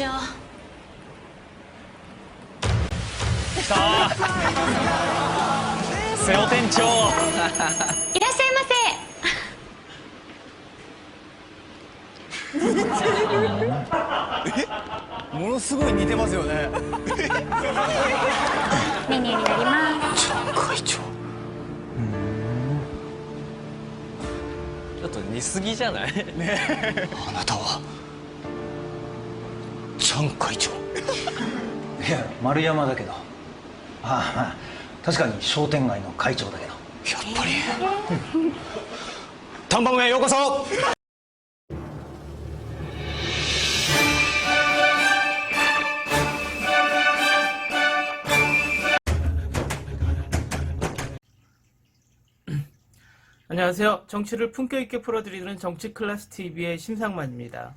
来た瀬尾店長いらっしゃいまものすごい似てますよね。せ。メニューになります。会長。ちょっと似すぎじゃない？あなたはチャン会長。いや丸山だけど、まあ確かに商店街の会長だけど。やっぱり。丹波へようこそ。안녕하세요. 정치를 품격 있게 풀어드리는 정치 클래스 TV의 심상만입니다.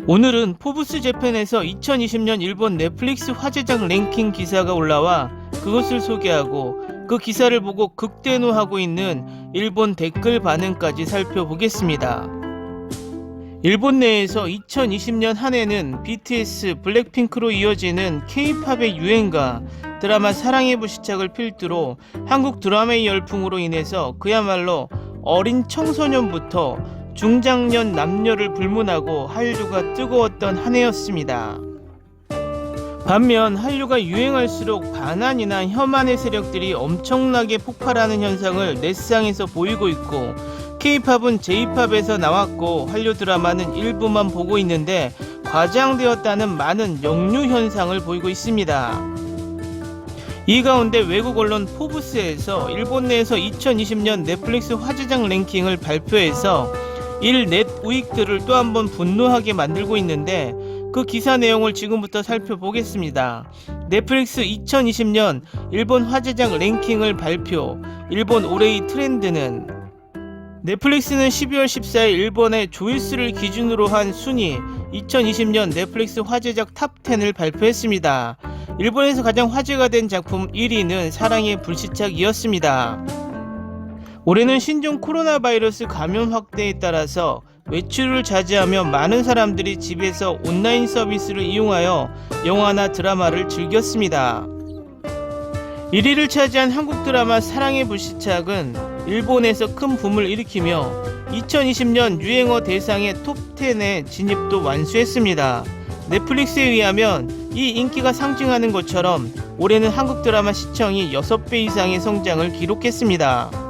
오늘은 포브스 재팬에서 2020년 일본 넷플릭스 화제작 랭킹 기사가 올라와 그것을 소개하고 그 기사를 보고 극대노하고 있는 일본 댓글 반응까지 살펴보겠습니다. 일본 내에서 2020년 한 해는 BTS, 블랙핑크로 이어지는 K-팝의 유행과 드라마 사랑의 불시착을 필두로 한국 드라마의 열풍으로 인해서 그야말로 어린 청소년부터 중장년 남녀를 불문하고 한류가 뜨거웠던 한 해였습니다. 반면 한류가 유행할수록 반한이나 혐한의 세력들이 엄청나게 폭발하는 현상을 넷상에서 보이고 있고 K-팝은 J-팝에서 나왔고 한류 드라마는 일부만 보고 있는데 과장되었다는 많은 역류 현상을 보이고 있습니다. 이 가운데 외국 언론 포브스에서 일본 내에서 2020년 넷플릭스 화제작 랭킹을 발표해서 일넷 우익들을 또 한 번 분노하게 만들고 있는데 그 기사 내용을 지금부터 살펴보겠습니다. 넷플릭스 2020년 일본 화제작 랭킹을 발표. 일본 올해의 트렌드는 넷플릭스는 12월 14일 일본의 조회수를 기준으로 한 순위 2020년 넷플릭스 화제작 탑10을 발표했습니다. 일본에서 가장 화제가 된 작품 1위는 사랑의 불시착이었습니다. 올해는 신종 코로나 바이러스 감염 확대에 따라서 외출을 자제하며 많은 사람들이 집에서 온라인 서비스를 이용하여 영화나 드라마를 즐겼습니다. 1위를 차지한 한국 드라마 사랑의 불시착은 일본에서 큰 붐을 일으키며 2020년 유행어 대상의 톱10에 진입도 완수했습니다. 넷플릭스에 의하면 이 인기가 상징하는 것처럼 올해는 한국 드라마 시청이 6배 이상의 성장을 기록했습니다.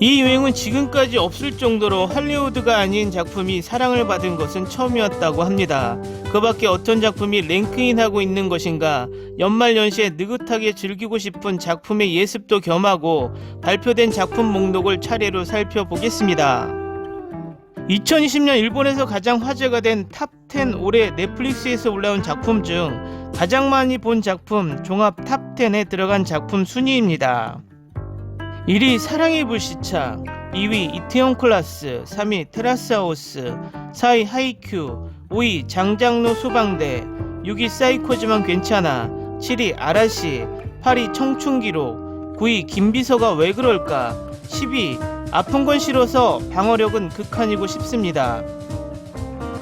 이 유행은 지금까지 없을 정도로 할리우드가 아닌 작품이 사랑을 받은 것은 처음이었다고 합니다. 그 밖에 어떤 작품이 랭크인하고 있는 것인가, 연말연시에 느긋하게 즐기고 싶은 작품의 예습도 겸하고 발표된 작품 목록을 차례로 살펴보겠습니다. 2020년 일본에서 가장 화제가 된 탑10 올해 넷플릭스에서 올라온 작품 중 가장 많이 본 작품 종합 탑10에 들어간 작품 순위입니다. 1위 사랑의 불시착, 2위 이태원 클라스, 3위 테라스하우스, 4위 하이큐, 5위 장장로 소방대, 6위 사이코지만 괜찮아, 7위 아라시, 8위 청춘기록, 9위 김비서가 왜 그럴까, 10위 아픈 건 싫어서 방어력은 극한이고 싶습니다.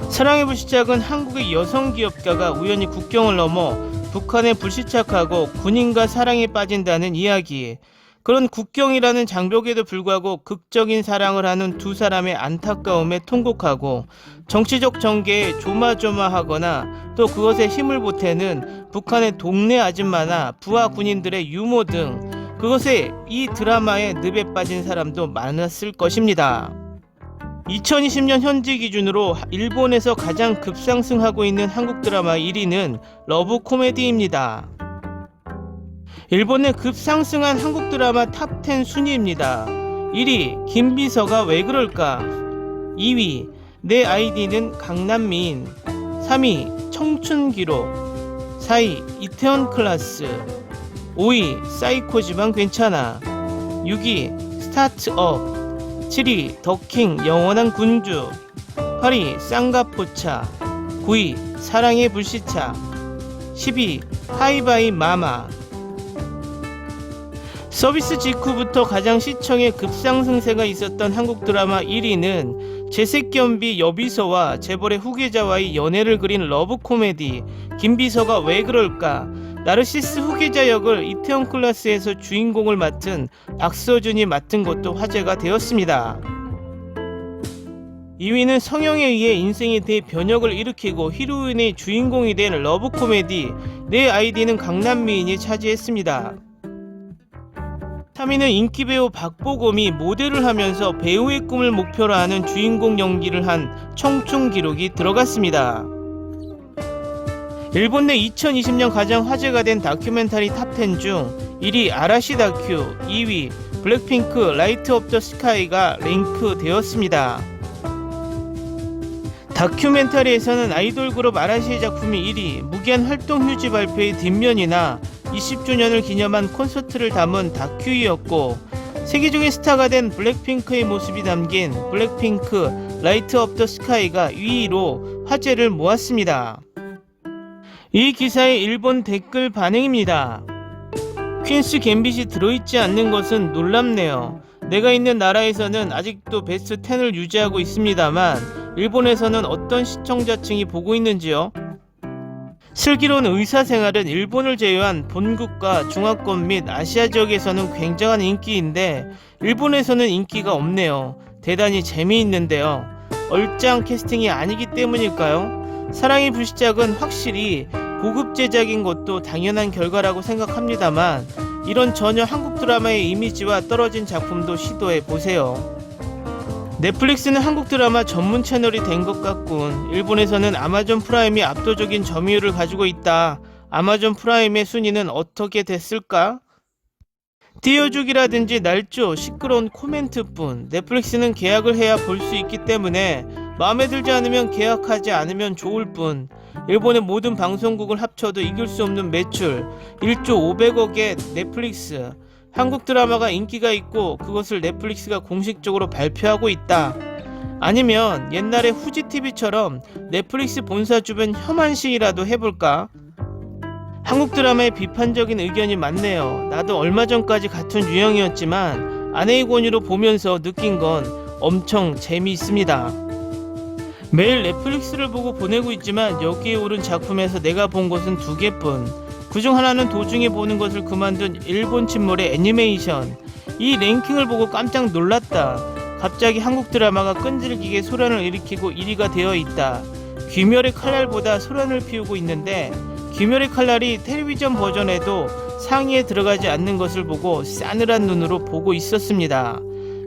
사랑의 불시착은 한국의 여성 기업가가 우연히 국경을 넘어 북한에 불시착하고 군인과 사랑에 빠진다는 이야기. 그런 국경이라는 장벽에도 불구하고 극적인 사랑을 하는 두 사람의 안타까움에 통곡하고 정치적 전개에 조마조마하거나 또 그것에 힘을 보태는 북한의 동네 아줌마나 부하 군인들의 유머 등 그것에 이 드라마의 늪에 빠진 사람도 많았을 것입니다. 2020년 현지 기준으로 일본에서 가장 급상승하고 있는 한국 드라마 1위는 러브 코미디입니다. 일본의 급상승한 한국 드라마 탑10 순위입니다. 1위 김비서가 왜 그럴까, 2위 내 아이디는 강남미인, 3위 청춘기록, 4위 이태원 클라스, 5위 사이코지만 괜찮아, 6위 스타트업, 7위 더킹 영원한 군주, 8위 쌍가포차, 9위 사랑의 불시착, 10위 하이바이 마마. 서비스 직후부터 가장 시청에 급상승세가 있었던 한국 드라마 1위는 재색견비 여비서와 재벌의 후계자와의 연애를 그린 러브 코미디 김비서가 왜 그럴까? 나르시스 후계자 역을 이태원 클라스에서 주인공을 맡은 박서준이 맡은 것도 화제가 되었습니다. 2위는 성형에 의해 인생의 대변혁을 일으키고 히로인의 주인공이 된 러브 코미디 내 아이디는 강남미인이 차지했습니다. 3위는 인기 배우 박보검이 모델을 하면서 배우의 꿈을 목표로 하는 주인공 연기를 한 청춘 기록이 들어갔습니다. 일본 내 2020년 가장 화제가 된 다큐멘터리 탑10 중 1위 아라시 다큐, 2위 블랙핑크 라이트 업 더 스카이가 랭크되었습니다. 다큐멘터리에서는 아이돌 그룹 아라시의 작품이 1위, 무기한 활동 휴지 발표의 뒷면이나 20주년을 기념한 콘서트를 담은 다큐이었고, 세계적인 스타가 된 블랙핑크의 모습이 담긴 블랙핑크 라이트 업 더 스카이가 2위로 화제를 모았습니다. 이 기사의 일본 댓글 반응입니다. 퀸스 갬빗이 들어있지 않는 것은 놀랍네요. 내가 있는 나라에서는 아직도 베스트 10을 유지하고 있습니다만 일본에서는 어떤 시청자층이 보고 있는지요? 슬기로운 의사생활은 일본을 제외한 본국과 중화권 및 아시아 지역에서는 굉장한 인기인데 일본에서는 인기가 없네요. 대단히 재미있는데요. 얼짱 캐스팅이 아니기 때문일까요? 사랑의 불시착은 확실히 고급 제작인 것도 당연한 결과라고 생각합니다만 이런 전혀 한국 드라마의 이미지와 떨어진 작품도 시도해보세요. 넷플릭스는 한국 드라마 전문 채널이 된 것 같군. 일본에서는 아마존 프라임이 압도적인 점유율을 가지고 있다. 아마존 프라임의 순위는 어떻게 됐을까? 띄워주기라든지 날조, 시끄러운 코멘트뿐. 넷플릭스는 계약을 해야 볼 수 있기 때문에 마음에 들지 않으면 계약하지 않으면 좋을 뿐. 일본의 모든 방송국을 합쳐도 이길 수 없는 매출 1조 500억의 넷플릭스. 한국 드라마가 인기가 있고 그것을 넷플릭스가 공식적으로 발표하고 있다. 아니면 옛날에 후지TV처럼 넷플릭스 본사 주변 혐한 시위라도 해볼까? 한국 드라마에 비판적인 의견이 많네요. 나도 얼마 전까지 같은 유형이었지만 아내의 권유로 보면서 느낀 건 엄청 재미있습니다. 매일 넷플릭스를 보고 보내고 있지만 여기에 오른 작품에서 내가 본 것은 2개뿐. 그중 하나는 도중에 보는 것을 그만둔 일본 침몰의 애니메이션. 이 랭킹을 보고 깜짝 놀랐다. 갑자기 한국 드라마가 끈질기게 소란을 일으키고 1위가 되어 있다. 귀멸의 칼날보다 소란을 피우고 있는데 귀멸의 칼날이 텔레비전 버전에도 상위에 들어가지 않는 것을 보고 싸늘한 눈으로 보고 있었습니다.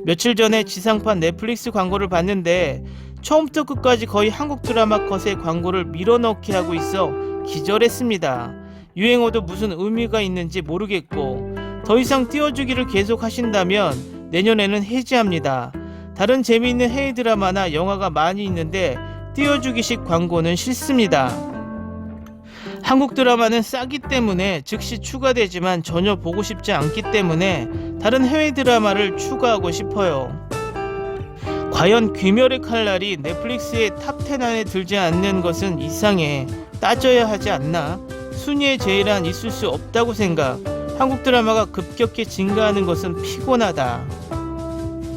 며칠 전에 지상판 넷플릭스 광고를 봤는데 처음부터 끝까지 거의 한국 드라마 컷의 광고를 밀어넣게 하고 있어 기절했습니다. 유행어도 무슨 의미가 있는지 모르겠고 더 이상 띄워주기를 계속 하신다면 내년에는 해지합니다. 다른 재미있는 해외 드라마나 영화가 많이 있는데 띄워주기식 광고는 싫습니다. 한국 드라마는 싸기 때문에 즉시 추가되지만 전혀 보고 싶지 않기 때문에 다른 해외 드라마를 추가하고 싶어요. 과연 귀멸의 칼날이 넷플릭스의 탑10 안에 들지 않는 것은 이상해. 따져야 하지 않나? 순위에 제일한 있을 수 없다고 생각. 한국 드라마가 급격히 증가하는 것은 피곤하다.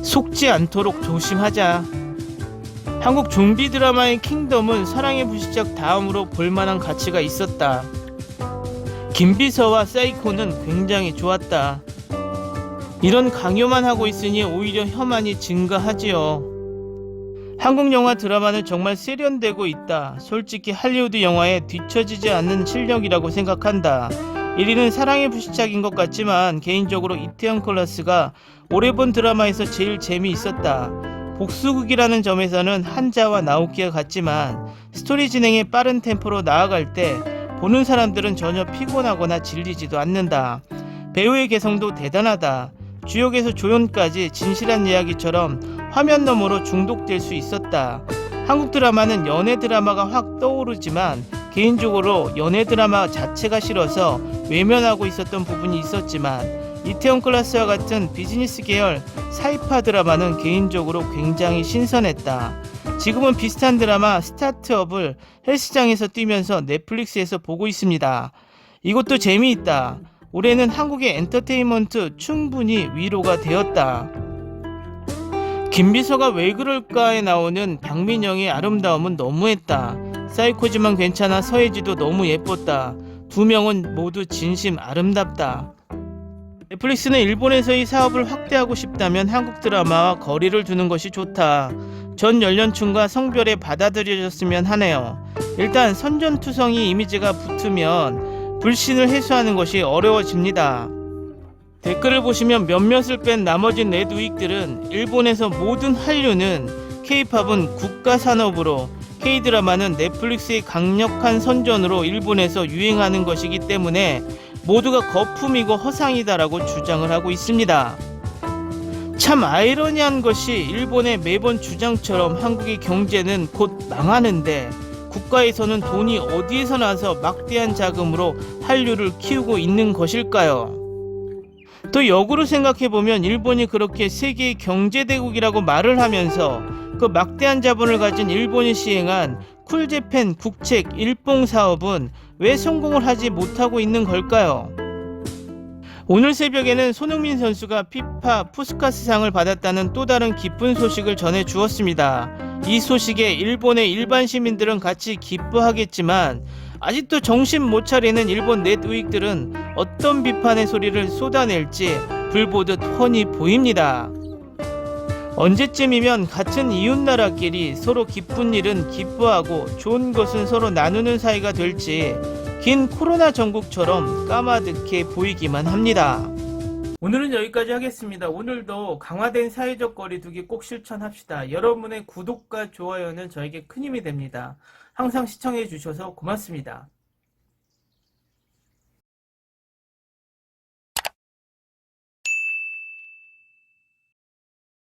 속지 않도록 조심하자. 한국 좀비 드라마인 킹덤은 사랑의 불시착 다음으로 볼만한 가치가 있었다. 김비서와 사이코는 굉장히 좋았다. 이런 강요만 하고 있으니 오히려 혐한이 증가하지요. 한국 영화 드라마는 정말 세련되고 있다. 솔직히 할리우드 영화에 뒤처지지 않는 실력이라고 생각한다. 1위는 사랑의 불시착인 것 같지만 개인적으로 이태원 클라스가 올해 본 드라마에서 제일 재미있었다. 복수극이라는 점에서는 한자와 나오키가 같지만 스토리 진행의 빠른 템포로 나아갈 때 보는 사람들은 전혀 피곤하거나 질리지도 않는다. 배우의 개성도 대단하다. 주역에서 조연까지 진실한 이야기처럼 화면 너머로 중독될 수 있었다. 한국 드라마는 연애 드라마가 확 떠오르지만 개인적으로 연애 드라마 자체가 싫어서 외면하고 있었던 부분이 있었지만 이태원 클라스와 같은 비즈니스 계열 사이파 드라마는 개인적으로 굉장히 신선했다. 지금은 비슷한 드라마 스타트업을 헬스장에서 뛰면서 넷플릭스에서 보고 있습니다. 이것도 재미있다. 올해는 한국의 엔터테인먼트 충분히 위로가 되었다. 김비서가 왜 그럴까에 나오는 박민영의 아름다움은 너무했다. 사이코지만 괜찮아 서예지도 너무 예뻤다. 두 명은 모두 진심 아름답다. 넷플릭스는 일본에서의 사업을 확대하고 싶다면 한국 드라마와 거리를 두는 것이 좋다. 전 연령층과 성별에 받아들여졌으면 하네요. 일단 선전투성이 이미지가 붙으면 불신을 해소하는 것이 어려워집니다. 댓글을 보시면 몇몇을 뺀 나머지 넷우익들은 일본에서 모든 한류는 K-팝은 국가산업으로 K-드라마는 넷플릭스의 강력한 선전으로 일본에서 유행하는 것이기 때문에 모두가 거품이고 허상이다라고 주장을 하고 있습니다. 참 아이러니한 것이 일본의 매번 주장처럼 한국의 경제는 곧 망하는데 국가에서는 돈이 어디에서 나서 막대한 자금으로 한류를 키우고 있는 것일까요? 또 역으로 생각해보면 일본이 그렇게 세계의 경제대국이라고 말을 하면서 그 막대한 자본을 가진 일본이 시행한 쿨재팬 국책 일봉 사업은 왜 성공을 하지 못하고 있는 걸까요? 오늘 새벽에는 손흥민 선수가 피파 푸스카스상을 받았다는 또 다른 기쁜 소식을 전해 주었습니다. 이 소식에 일본의 일반 시민들은 같이 기뻐하겠지만 아직도 정신 못 차리는 일본 넷우익들은 어떤 비판의 소리를 쏟아낼지 불보듯 훤히 보입니다. 언제쯤이면 같은 이웃나라끼리 서로 기쁜 일은 기뻐하고 좋은 것은 서로 나누는 사이가 될지 긴 코로나 전국처럼 까마득해 보이기만 합니다. 오늘은 여기까지 하겠습니다. 오늘도 강화된 사회적 거리두기 꼭 실천합시다. 여러분의 구독과 좋아요는 저에게 큰 힘이 됩니다. 항상 시청해 주셔서 고맙습니다.